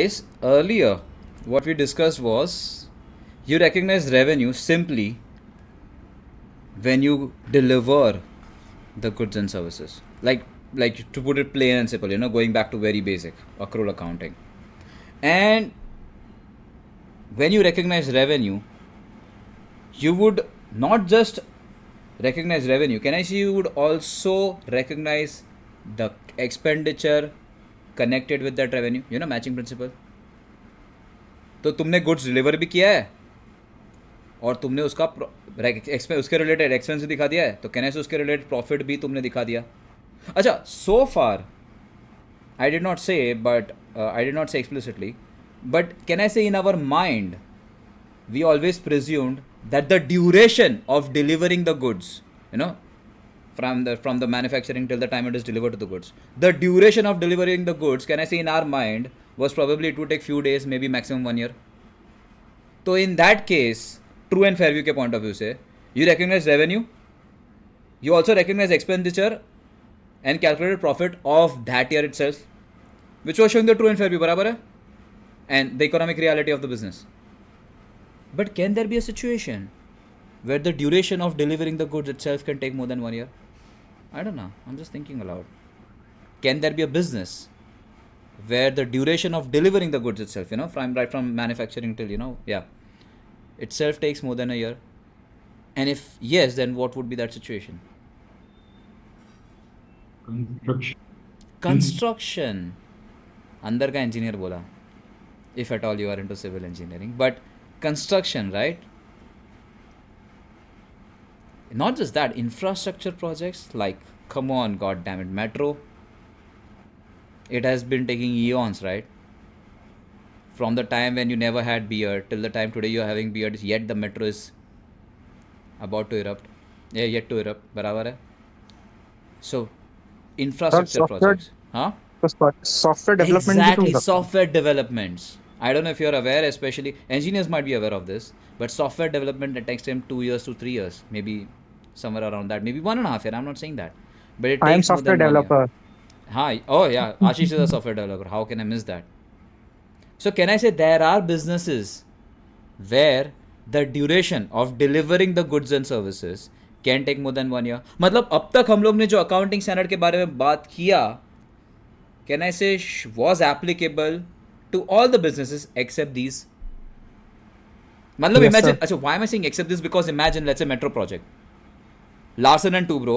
guys, earlier what we discussed was you recognize revenue simply when you deliver the goods and services. Like to put it plain and simple, going back to very basic accrual accounting. And when you recognize revenue, you would not just recognize revenue. Can I say you would also recognize the expenditure connected with that revenue? Matching principle. तो तुमने goods deliver भी किया है और तुमने उसके related expense भी दिखा दिया है, तो कहने से उसके रिलेटेड प्रॉफिट भी तुमने दिखा दिया. अच्छा, so far I did not say, but I did not say explicitly, but can I say in our mind we always presumed that the duration of delivering the goods, from the manufacturing till the time it is delivered to the goods, the duration of delivering the goods, can I say, in our mind was probably it would take few days, maybe maximum 1 year. So in that case, true and fair view के point of view से, you recognize revenue, you also recognize expenditure and calculated profit of that year itself, which was showing the true and fair view, बराबर है, and the economic reality of the business. But can there be a situation where the duration of delivering the goods itself can take more than 1 year? I don't know. I'm just thinking aloud. Can there be a business where the duration of delivering the goods itself, from manufacturing till, itself takes more than a year? And if yes, then what would be that situation? Construction. अंदर का engineer बोला. If at all you are into civil engineering. But construction, right? Not just that, infrastructure projects, like, come on, god damn it, metro, it has been taking eons, right? From the time when you never had beard till the time today you are having beard, yet the metro is about to erupt. Yet to erupt, barabar hai. So infrastructure projects, software development. Exactly, software developments. I don't know if you're aware, especially engineers might be aware of this, but software development, it takes them 2 years to 3 years, maybe somewhere around that, maybe 1.5 years. I'm not saying that, but it takes I am more software than 1 year. developer. Hi. Oh yeah, Ashish is a software developer. How can I miss that? So can I say there are businesses where the duration of delivering the goods and services can take more than 1 year? मतलब अब तक हम लोग ने जो accounting standard के बारे में बात किया, can I say was applicable to all the businesses except these? मतलब Yes, imagine, sir. अच्छा, why am I saying except this? Because imagine, let's say, metro project. Larsen and Toubro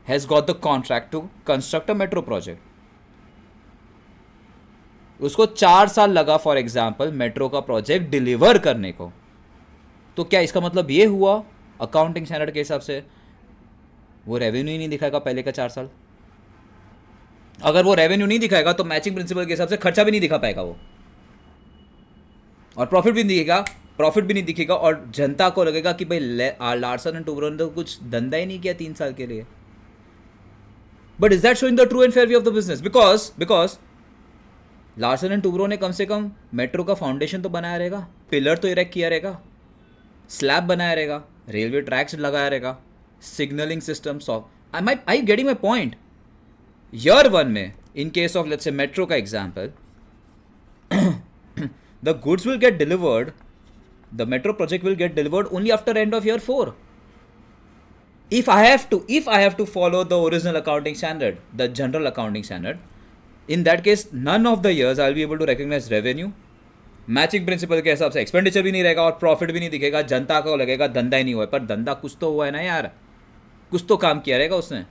has got the contract to construct a metro project. उसको 4 साल लगा for example metro का project deliver करने को. तो क्या इसका मतलब ये हुआ अकाउंटिंग स्टैंडर्ड के हिसाब से वो रेवेन्यू ही नहीं दिखाएगा पहले का 4 साल? अगर वो रेवेन्यू नहीं दिखाएगा तो मैचिंग प्रिंसिपल के हिसाब से खर्चा भी नहीं दिखा पाएगा वो, और प्रॉफिट भी नहीं दिखेगा, और जनता को लगेगा कि भाई लार्सन एंड टूब्रो ने तो कुछ धंधा ही नहीं किया 3 साल के लिए. But is that showing the true and fair view of the business? Because Larsen and Toubro ने कम से कम मेट्रो का फाउंडेशन तो बनाया रहेगा, पिलर तो इरेक्ट किया रहेगा, स्लैब बनाया रहेगा, रेलवे ट्रैक्स लगाया रहेगा, signalling system soft. I getting my point? Year 1 में, in case of let's say metro का example, the goods will get delivered, the metro project will get delivered only after end of year 4. If I have to follow the original accounting standard, the general accounting standard, in that case none of the years I'll be able to recognize revenue. Matching principal के हिसाब से expenditure भी नहीं रहेगा और profit भी नहीं दिखेगा, जनता को लगेगा धंधा ही नहीं हुआ है, पर धंधा कुछ तो हुआ है ना यार, कुछ तो काम किया रहेगा उसने.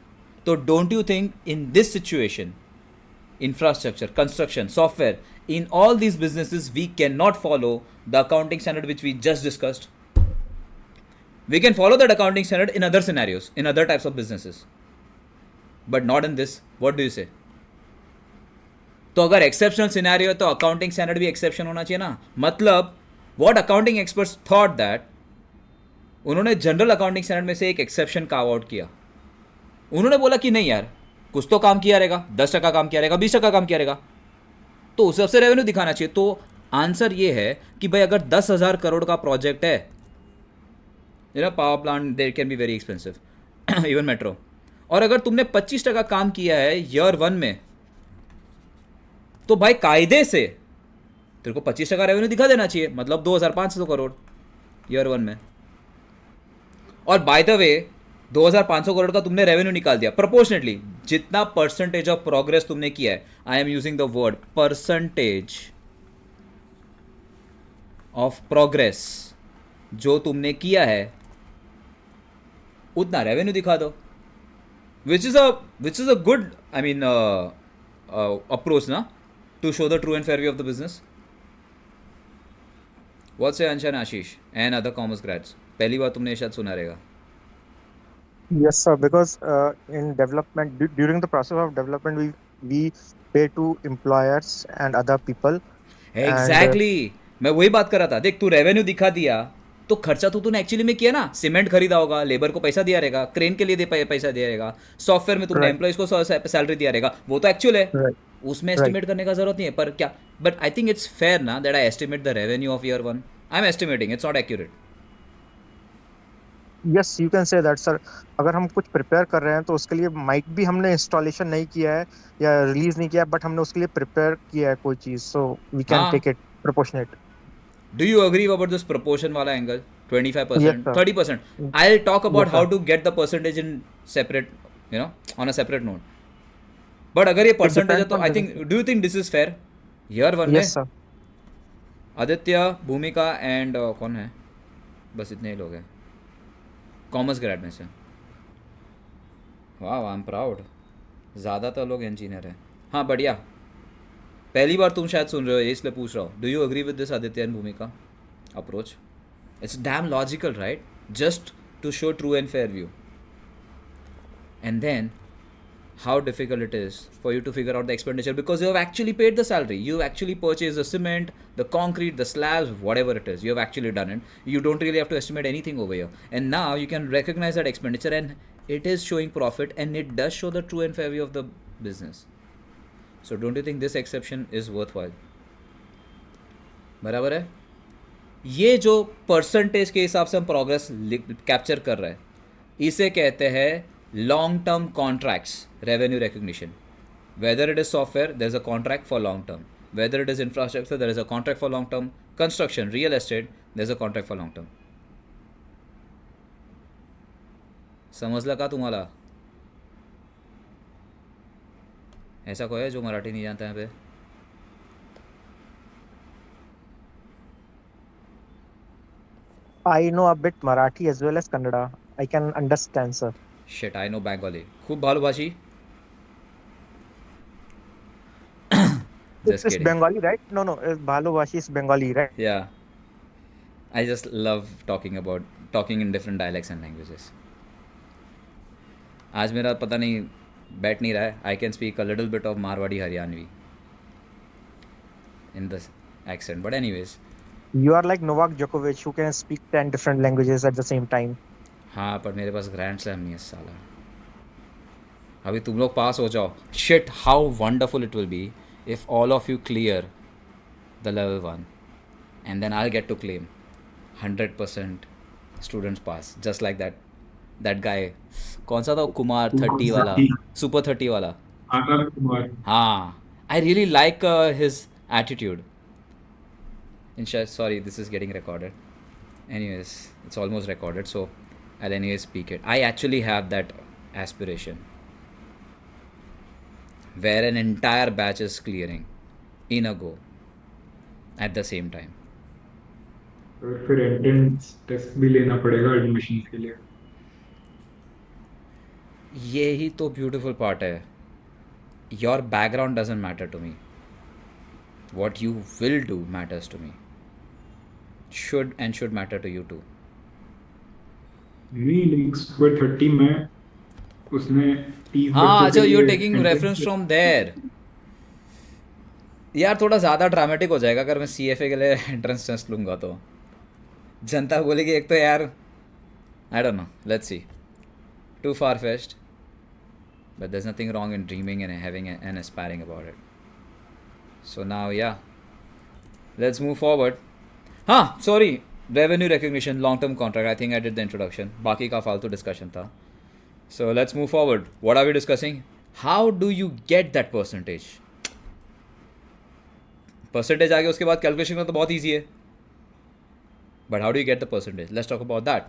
तो don't you think in this situation, infrastructure, construction, software, in all these businesses we cannot follow the accounting standard which we just discussed? We can follow that accounting standard in other scenarios, in other types of businesses, but not in this. What do you say? तो अगर exceptional scenario है तो accounting standard भी exception होना चाहिए ना. मतलब what accounting experts thought that, उन्होंने जनरल अकाउंटिंग स्टैंडर्ड में से एक एक्सेप्शन कार्व आउट किया. उन्होंने बोला कि नहीं यार, कुछ तो काम किया रहेगा, 10% काम किया रहेगा, 20% काम किया रहेगा, तो उस सबसे रेवेन्यू दिखाना चाहिए. तो आंसर ये है कि भाई अगर 10,000 करोड़ का प्रोजेक्ट है, power plant there can be very expensive, even metro, और अगर तुमने 25% काम किया है ईयर 1 में, तो भाई कायदे से तेरे को 25% रेवेन्यू दिखा देना चाहिए, मतलब 2500 करोड़ ईयर 1 में। और बाय द वे 2500 करोड़ का तुमने रेवेन्यू निकाल दिया प्रोपोर्शनेटली, जितना परसेंटेज ऑफ प्रोग्रेस तुमने किया है, I am using the word percentage of progress जो तुमने किया है, उतना रेवेन्यू दिखा दो, which is a good, I mean, approach na, to show the true and fair view of the business. What say Anshan, Ashish and other commerce grads? पहली बार तुमने शायद सुना रहेगा। Yes, sir. Because in development, during the process of development, we pay to employers and other people, and Exactly, मैं वही बात कर रहा था। देख, तू रेवेन्यू दिखा दिया तो खर्चा तो तूने एक्चुअली में किया ना, सीमेंट खरीदा होगा, लेबर को पैसा दिया रहेगा, क्रेन के लिए पैसा दिया रहेगा, सॉफ्टवेयर में तुमने right, एम्प्लॉइज को सैलरी दिया रहेगा, वो तो एक्चुअल है, right, उसमें right. एस्टिमेट करने का जरूरत नहीं है। पर क्या, but I think it's fair ना that I estimate the revenue of year 1। I am estimating, it's not accurate. Yes, you can say that, sir. अगर हम कुछ प्रिपेयर कर रहे हैं तो उसके लिए माइट भी हमने इंस्टॉलेशन नहीं किया है या रिलीज नहीं किया है, बट हमने उसके लिए प्रिपेयर किया है कोई चीज, सो वी कैन हाँ, take it proportionate. do you agree about this proportion wala angle? Yes, 25%, sir. 30%. I'll talk about Yes, how sir. to get the percentage in separate, on a separate note. But अगर ये It percentage है depends तो on I business. Think, do you think this is fair? Year 1 Yes, में sir. Aditya, भूमिका and कौन है, बस इतने ही लोग हैं कॉमर्स ग्रेड में से। वाह, आई एम प्राउड, ज़्यादातर लोग इंजीनियर हैं। हाँ, बढ़िया। पहली बार तुम शायद सुन रहे हो ये, इसलिए पूछ रहा हूँ। Do you agree with this Aditya and Bhumika approach? It's damn logical, right? Just to show true and fair view, and then how difficult it is for you to figure out the expenditure, because you have actually paid the salary, you actually purchased the cement, the concrete, the slabs, whatever it is, you have actually done it. You don't really have to estimate anything over here, and now you can recognize that expenditure, and it is showing profit, and it does show the true and fair view of the business. So don't you think this exception is worthwhile? बराबर है? ये जो percentage के हिसाब से हम progress capture कर रहे हैं, इसे कहते हैं long term contracts revenue recognition. Whether it is software, there is a contract for long term, whether it is infrastructure, there is a contract for long term, construction, real estate, there is a contract for long term. समजलं का तुम्हाला? ऐसा कोई है जो मराठी नहीं जानता है यहाँ पे? I know a bit Marathi as well as Kannada. I can understand, sir. Shit, I know Bengali, खूप भालो भाषी। It's, just it's kidding. Bengali, right? No, no. Bhalobashi is Bengali, right? Yeah, I just love talking in different dialects and languages. आज मेरा पता नहीं बैठ नहीं रहा है। I can speak a little bit of Marwari Haryanvi in this accent, but anyways, You are like Novak Djokovic, who can speak 10 different languages at the same time. हाँ, पर मेरे पास ग्रैंड स्लैम नहीं है साला। अभी तुम लोग पास हो जाओ। Shit, how wonderful it will be if all of you clear the level 1, and then I'll get to claim 100% students pass, just like that guy, कौन सा था, कुमार 30 वाला, सुपर 30 वाला। आकाश कुमार। हाँ, I really like his attitude. Sorry, this is getting recorded. Anyways, it's almost recorded, so I'll anyways speak it. I actually have that aspiration where an entire batch is clearing in a go at the same time. और फिर entrance test भी लेना पड़ेगा admission के लिए। यही तो beautiful part है। Your background doesn't matter to me, what you will do matters to me, should matter to you too. नहीं, लेकिन सुपर 30 में उसने 30 हाँ, बच्चों अच्छा, के यू आर लिए taking entrance reference from there. यार थोड़ा ज़्यादा ड्रामेटिक हो जाएगा अगर मैं CFA के लिए एंट्रेंस टेस्ट लूँगा तो। जनता बोलेगी एक तो यार, I don't know, let's see, too far fetched, but there is nothing wrong in dreaming and having and aspiring about it. So now, yeah, let's move forward. Sorry, revenue recognition, long-term contract. I think I did the introduction. बाकी का फालतू discussion था. So let's move forward. What are we discussing? How do you get that percentage? Percentage आगे उसके बाद calculation करना तो बहुत ईजी है, but how do you get the percentage? Let's talk about that.